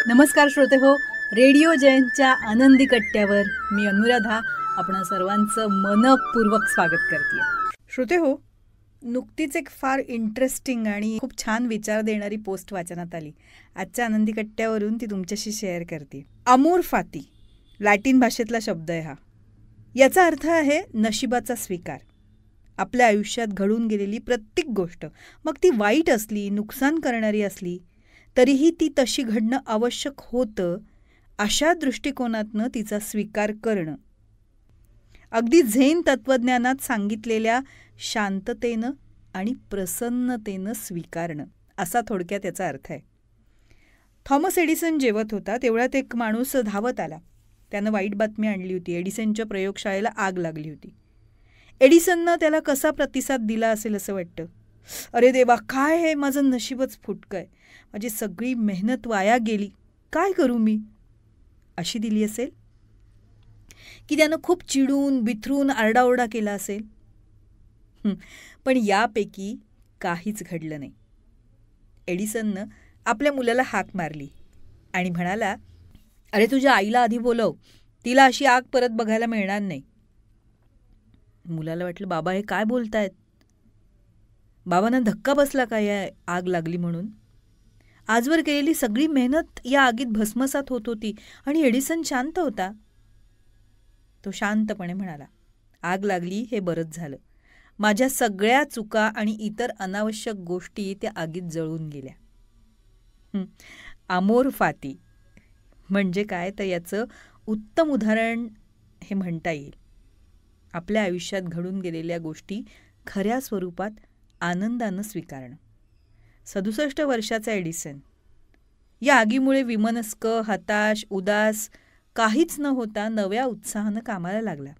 नमस्कार श्रोते हो, रेडिओ जयंतच्या आनंदी कट्ट्यावर मी अनुराधा आपण सर्वांचं मनपूर्वक स्वागत करते. श्रोते हो, नुकतीच एक फार इंटरेस्टिंग आणि खूप छान विचार देणारी पोस्ट वाचनात आली. आजच्या आनंदी कट्ट्यावरून ती तुमच्याशी शेअर करते. अमोर फाती लॅटिन भाषेतला शब्द आहे हा. याचा अर्थ आहे नशिबाचा स्वीकार. आपल्या आयुष्यात घडून गेलेली प्रत्येक गोष्ट, मग ती वाईट असली, नुकसान करणारी असली, तरीही ती तशी घडणं आवश्यक होतं, अशा दृष्टिकोनातनं तिचा स्वीकार करणं. अगदी झेन तत्त्वज्ञानात सांगितलेल्या शांततेनं आणि प्रसन्नतेनं स्वीकारणं, असा थोडक्यात याचा अर्थ आहे. थॉमस एडिसन जेवत होता तेवढ्यात एक माणूस धावत आला. त्यानं वाईट बातमी आणली होती. एडिसनच्या प्रयोगशाळेला आग लागली होती. एडिसननं त्याला कसा प्रतिसाद दिला असेल असं वाटतं. अरे देवा, काय हे, माझं नशीबच फुटकं आहे, माझी सगळी मेहनत वाया गेली, काय करू मी, अशी दिली असेल. की त्यानं खूप चिडून बिथरून आरडाओरडा केला असेल. पण यापैकी काहीच घडलं नाही. एडिसननं आपल्या मुलाला हाक मारली आणि म्हणाला, अरे तुझ्या आईला आधी बोलव, तिला अशी आग परत बघायला मिळणार नाही. मुलाला वाटलं, बाबा हे काय बोलतायत, बाबांना धक्का बसला का या आग लागली म्हणून. आजवर केलेली सगळी मेहनत या आगीत भस्मसात होत होती आणि एडिसन शांत होता. तो शांतपणे म्हणाला, आग लागली हे बरंच झालं, माझ्या सगळ्या चुका आणि इतर अनावश्यक गोष्टी त्या आगीत जळून गेल्या. अमोर फाती म्हणजे काय, तर याचं उत्तम उदाहरण हे म्हणता येईल. आपल्या आयुष्यात घडून गेलेल्या गोष्टी खऱ्या स्वरूपात आनंदानं स्वीकारणं. 67 वर्षाचा एडिसन या आगीमुळे विमनस्क, हताश, उदास काहीच न होता नव्या उत्साहानं कामाला लागला.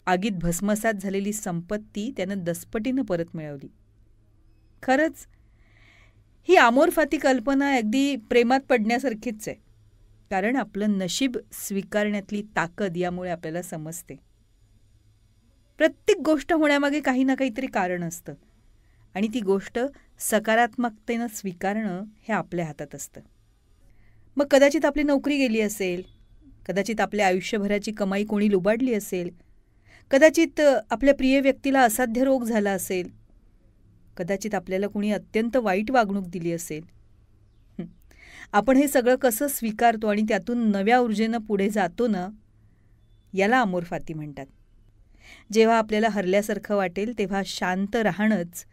आगीत भस्मसात झालेली संपत्ती त्यानं दसपटीनं परत मिळवली. खरंच ही अमोर फाती कल्पना अगदी प्रेमात पडण्यासारखीच आहे. कारण आपलं नशीब स्वीकारण्यातली ताकद यामुळे आपल्याला समजते. प्रत्येक गोष्ट होण्यामागे काही ना काहीतरी कारण असतं आणि ती गोष्ट सकारात्मकतेनं स्वीकारणं हे आपल्या हातात असतं. मग कदाचित आपली नोकरी गेली असेल, कदाचित आपल्या आयुष्यभराची कमाई कोणी लुबाडली असेल, कदाचित आपल्या प्रिय व्यक्तीला असाध्य रोग झाला असेल, कदाचित आपल्याला कुणी अत्यंत वाईट वागणूक दिली असेल. आपण हे सगळं कसं स्वीकारतो आणि त्यातून नव्या ऊर्जेनं पुढे जातो ना, याला अमोर फाती म्हणतात. जेव्हा आपल्याला हरल्यासारखं वाटेल तेव्हा शांत राहणंच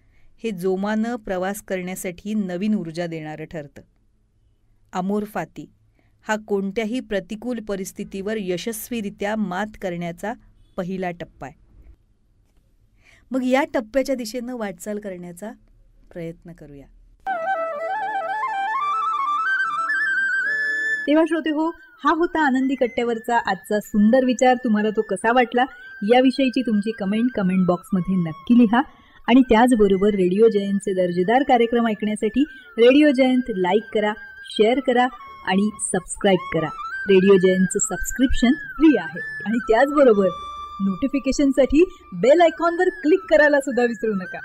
हे जोमानं प्रवास करण्यासाठी नवीन ऊर्जा देणारं ठरतं. अमोर फाती हा कोणत्याही प्रतिकूल परिस्थितीवर यशस्वीरित्या मात करण्याचा पहिला टप्पा आहे. मग या टप्प्याच्या दिशेनं वाटचाल करण्याचा प्रयत्न करूया. तेव्हा श्रोते हो, हा होता आनंदी कट्ट्यावरचा आजचा सुंदर विचार. तुम्हाला तो कसा वाटला याविषयीची तुमची कमेंट बॉक्समध्ये नक्की लिहा. आणि त्याचबरोबर रेडिओ जयंतचे दर्जेदार कार्यक्रम ऐकण्यासाठी रेडिओ जयंत लाईक करा, शेअर करा आणि सबस्क्राईब करा. रेडिओ जयंतचं सबस्क्रिप्शन फ्री आहे. आणि त्याचबरोबर नोटिफिकेशनसाठी बेल आयकॉनवर क्लिक करायला सुद्धा विसरू नका.